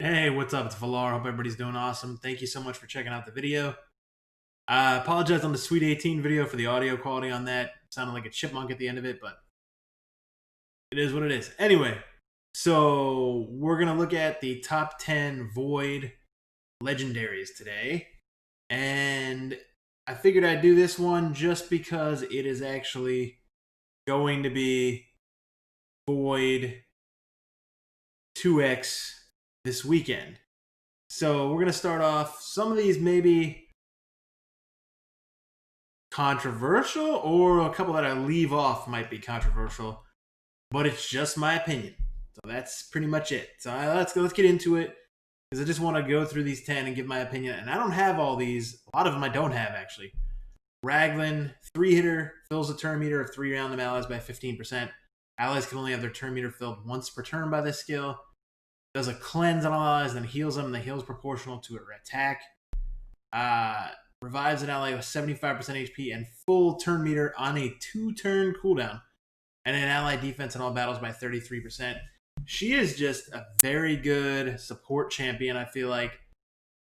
Hey, what's up? It's Valar. Hope everybody's doing awesome. Thank you so much for checking out the video. I apologize on the Sweet 18 video for the audio quality on that. It sounded like a chipmunk at the end of it, but it is what it is. Anyway, so we're going to look at the top 10 Void Legendaries today. And I figured I'd do this one just because it is actually going to be Void 2X this weekend. So we're going to start off. Some of these maybe controversial, or a couple that I leave off might be controversial, but it's just my opinion. So that's pretty much it. So let's get into it, because I just want to go through these 10 and give my opinion. And I don't have all these. A lot of them I don't have, actually. Raglan, 3-hitter, fills a turn meter of 3 random allies by 15%. Allies can only have their turn meter filled once per turn by this skill. Does a cleanse on all allies, then heals them, and the heal is proportional to her attack. Revives an ally with 75% HP and full turn meter on a 2-turn cooldown, and an ally defense in all battles by 33%. She is just a very good support champion, I feel like,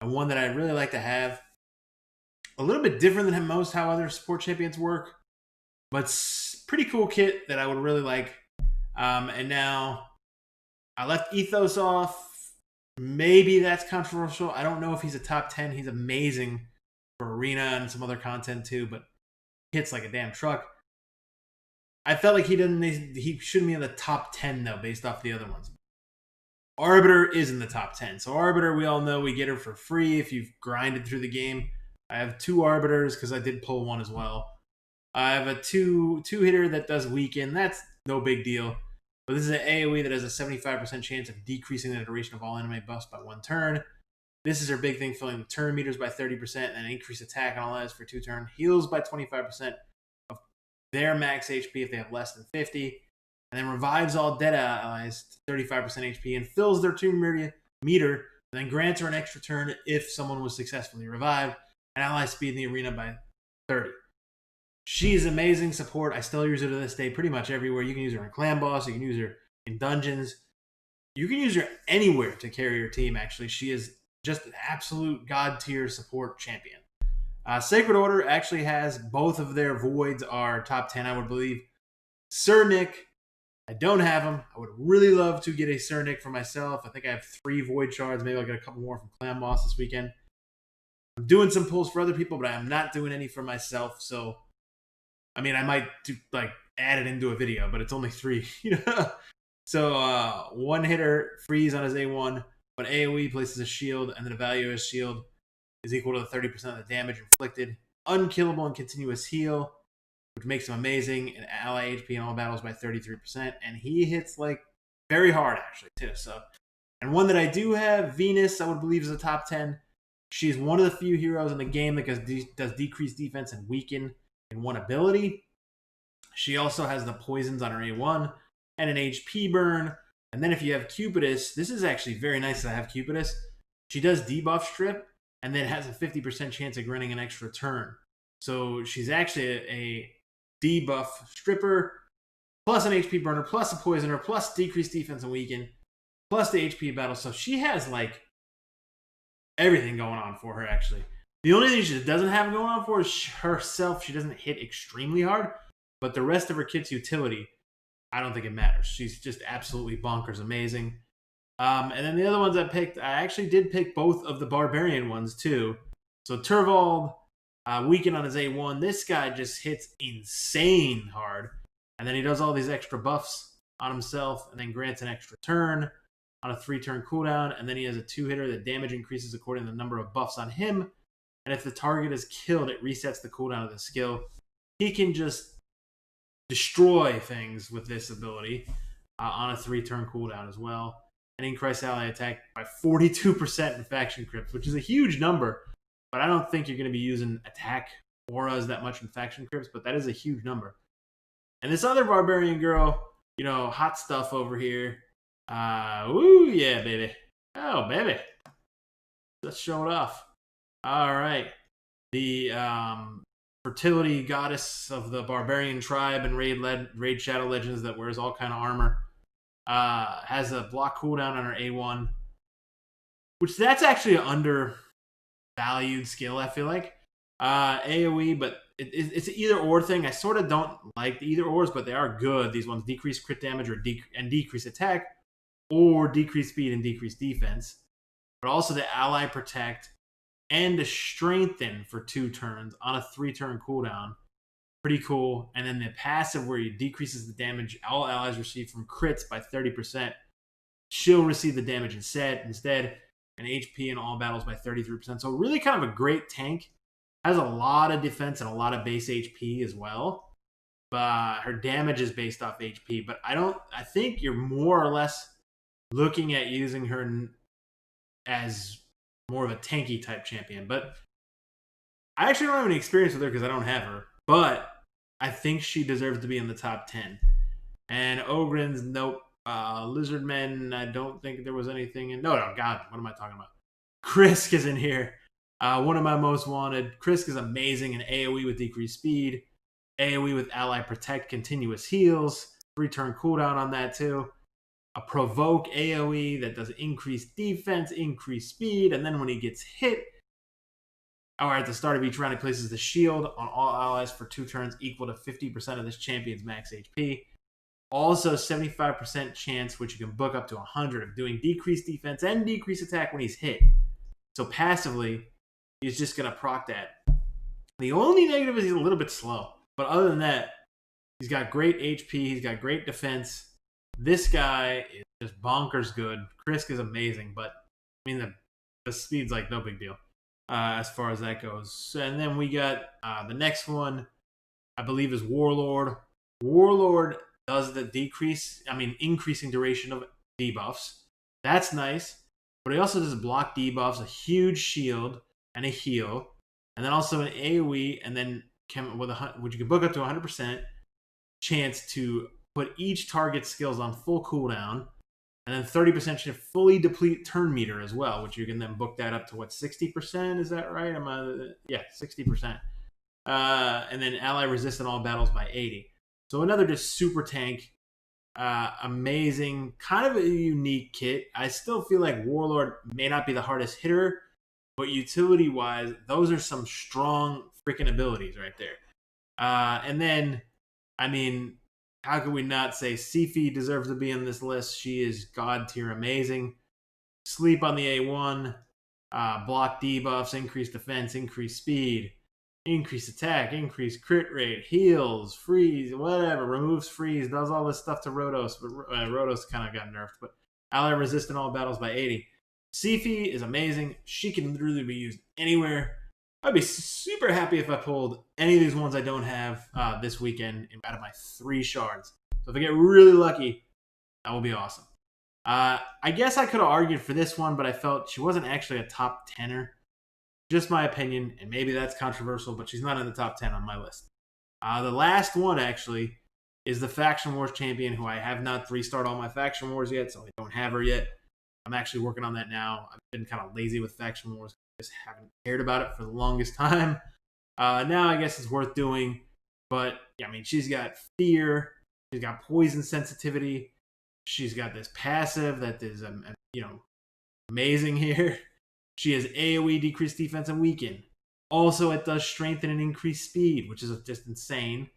and one that I really like to have. A little bit different than most how other support champions work, but pretty cool kit that I would really like. And now I left Ethos off. Maybe that's controversial. I don't know if he's a top 10. He's amazing for Arena and some other content too, but hits like a damn truck. I felt like he shouldn't be in the top 10 though, based off the other ones. Arbiter is in the top 10. So Arbiter, we all know we get her for free if you've grinded through the game. I have 2 Arbiters because I did pull one as well. I have a two hitter that does weaken. That's no big deal. But this is an AoE that has a 75% chance of decreasing the duration of all enemy buffs by 1 turn. This is her big thing, filling the turn meters by 30% and increase attack on all allies for 2 turns. Heals by 25% of their max HP if they have less than 50. And then revives all dead allies to 35% HP and fills their turn meter, and then grants her an extra turn if someone was successfully revived, and ally speed in the arena by 30. She's amazing support. I still use her to this day pretty much everywhere. You can use her in Clan Boss. You can use her in dungeons. You can use her anywhere to carry your team, actually. She is just an absolute god tier support champion. Sacred Order actually has both of their voids are top 10, I would believe. Sir Nick, I don't have him. I would really love to get a Sir Nick for myself. I think I have 3 void shards. Maybe I'll get a couple more from Clan Boss this weekend. I'm doing some pulls for other people, but I am not doing any for myself. So, I mean, I might add it into a video, but it's only 3. So 1 hitter freeze on his A1. When AoE places a shield, and then the value of his shield is equal to the 30% of the damage inflicted. Unkillable and continuous heal, which makes him amazing, and ally HP in all battles by 33%. And he hits like very hard, actually, too. So, and one that I do have, Venus, I would believe is a top 10. She's one of the few heroes in the game that does decreased defense and weaken in 1 ability. She also has the poisons on her A1 and an HP burn. And then if you have Cupidus, this is actually very nice to have Cupidus. She does debuff strip, and then has a 50% chance of granting an extra turn. So she's actually a debuff stripper, plus an HP burner, plus a poisoner, plus decreased defense and weaken, plus the HP battle. So she has like everything going on for her, actually. The only thing she doesn't have going on for is herself. She doesn't hit extremely hard, but the rest of her kit's utility, I don't think it matters. She's just absolutely bonkers amazing. And then the other ones I picked, I actually did pick both of the Barbarian ones too. So Turvold, weaken on his A1. This guy just hits insane hard. And then he does all these extra buffs on himself, and then grants an extra turn on a 3-turn cooldown. And then he has a 2-hitter that damage increases according to the number of buffs on him. And if the target is killed, it resets the cooldown of the skill. He can just destroy things with this ability on a 3-turn cooldown as well. And increase ally attack by 42% in faction crypts, which is a huge number. But I don't think you're going to be using attack auras that much in faction crypts, but that is a huge number. And this other barbarian girl, hot stuff over here. Woo, yeah, baby. Oh, baby. Let's show it off. All right. The fertility goddess of the barbarian tribe and Raid Shadow Legends that wears all kind of armor. Has a block cooldown on her A1, which that's actually an undervalued skill, I feel like. AoE, but it's an either or thing. I sort of don't like the either ors, but they are good. These ones decrease crit damage and decrease attack, or decrease speed and decrease defense. But also the ally protect and to strengthen for 2 turns on a 3-turn cooldown. Pretty cool. And then the passive where it decreases the damage all allies receive from crits by 30%. She'll receive the damage instead, and HP in all battles by 33%. So really kind of a great tank. Has a lot of defense and a lot of base HP as well. But her damage is based off HP. But I think you're more or less looking at using her as more of a tanky type champion. But I actually don't have any experience with her because I don't have her. But I think she deserves to be in the top 10. And Ogren's, nope. Lizardmen, I don't think there was anything in. No, God, what am I talking about? Krisk is in here. One of my most wanted. Krisk is amazing in AoE with decreased speed, AoE with ally protect, continuous heals, 3-turn cooldown on that too. A provoke AoE that does increased defense, increased speed, and then when he gets hit, or at the start of each round, he places the shield on all allies for 2 turns equal to 50% of this champion's max HP. Also, 75% chance, which you can book up to 100, of doing decreased defense and decreased attack when he's hit. So passively, he's just going to proc that. The only negative is he's a little bit slow. But other than that, he's got great HP. He's got great defense. This guy is just bonkers good. Krisk is amazing. But, I mean, the speed's like no big deal as far as that goes. And then we got the next one, I believe, is Warlord. Warlord does the increasing duration of debuffs. That's nice. But he also does block debuffs, a huge shield, and a heal. And then also an AoE, and then which you can book up to 100% chance to put each target's skills on full cooldown. And then 30% chance to fully deplete turn meter as well, which you can then book that up to 60%? Is that right? 60%. And then ally resist in all battles by 80. So another just super tank, amazing, kind of a unique kit. I still feel like Warlord may not be the hardest hitter, but utility-wise, those are some strong freaking abilities right there. And then, I mean, how could we not say Sifi deserves to be on this list? She is god tier amazing. Sleep on the A1, block debuffs, increased defense, increased speed, increased attack, increased crit rate, heals, freeze, whatever, removes freeze, does all this stuff to Rotos, but Rotos kind of got nerfed. But ally resist in all battles by 80. Sifi is amazing. She can literally be used anywhere. I'd be super happy if I pulled any of these ones I don't have this weekend out of my 3 shards. So if I get really lucky, that will be awesome. I guess I could have argued for this one, but I felt she wasn't actually a top 10er. Just my opinion, and maybe that's controversial, but she's not in the top 10 on my list. The last one, actually, is the Faction Wars champion, who I have not 3-starred all my Faction Wars yet, so I don't have her yet. I'm actually working on that now. I've been kind of lazy with Faction Wars. I just haven't cared about it for the longest time. Now I guess it's worth doing. But, yeah, I mean, she's got fear. She's got poison sensitivity. She's got this passive that is, amazing here. She has AoE, decreased defense, and weaken. Also, it does strengthen and increase speed, which is just insane.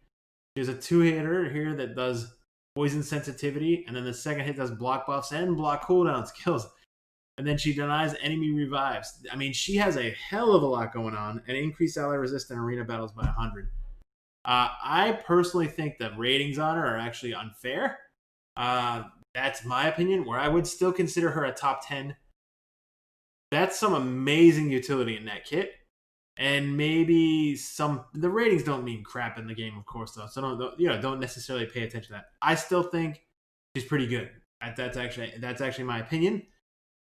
She has a 2-hitter here that does poison sensitivity, and then the second hit does block buffs and block cooldown skills. And then she denies enemy revives. I mean, she has a hell of a lot going on, and increased ally resist in arena battles by 100. I personally think the ratings on her are actually unfair. That's my opinion, where I would still consider her a top 10. That's some amazing utility in that kit. And maybe the ratings don't mean crap in the game, of course, though. So don't necessarily pay attention to that. I still think she's pretty good. That's actually my opinion.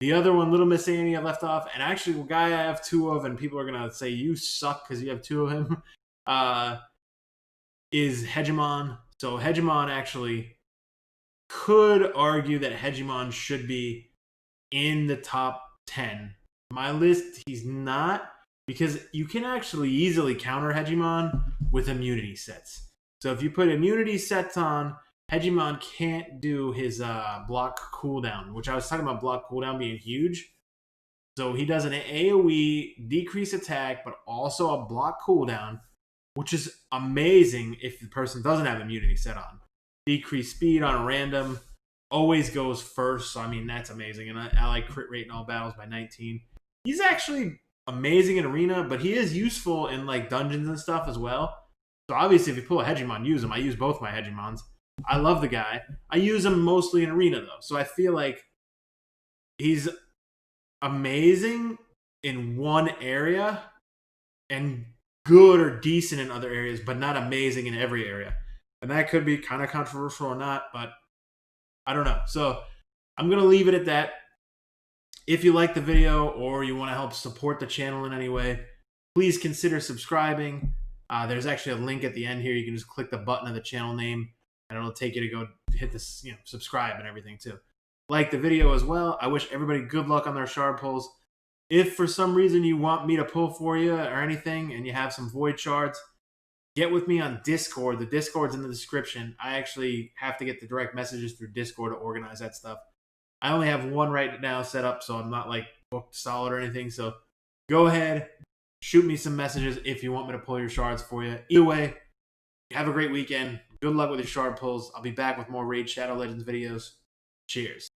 The other one, Little Miss Amy, I left off, and actually, a guy I have 2 of, and people are gonna say you suck because you have 2 of him, is Hegemon. So Hegemon actually could argue that Hegemon should be in the top 10. My list, he's not, because you can actually easily counter Hegemon with immunity sets. So if you put immunity sets on, Hegemon can't do his block cooldown, which I was talking about block cooldown being huge. So he does an AoE decrease attack, but also a block cooldown, which is amazing if the person doesn't have immunity set on. Decrease speed on a random, always goes first. So I mean that's amazing, and I like crit rate in all battles by 19. He's actually amazing in arena, but he is useful in like dungeons and stuff as well. So obviously, if you pull a Hegemon, use him. I use both my Hegemons. I love the guy. I use him mostly in arena though, so I feel like he's amazing in one area and good or decent in other areas, but not amazing in every area. And that could be kind of controversial or not, but I don't know. So I'm going to leave it at that. If you like the video or you want to help support the channel in any way, please consider subscribing. There's actually a link at the end here. You can just click the button of the channel name, and it'll take you to go hit this, subscribe and everything too. Like the video as well. I wish everybody good luck on their shard pulls. If for some reason you want me to pull for you or anything and you have some void shards, get with me on Discord. The Discord's in the description. I actually have to get the direct messages through Discord to organize that stuff. I only have one right now set up, so I'm not like booked solid or anything. So go ahead, shoot me some messages if you want me to pull your shards for you. Either way, have a great weekend. Good luck with your shard pulls. I'll be back with more Raid Shadow Legends videos. Cheers.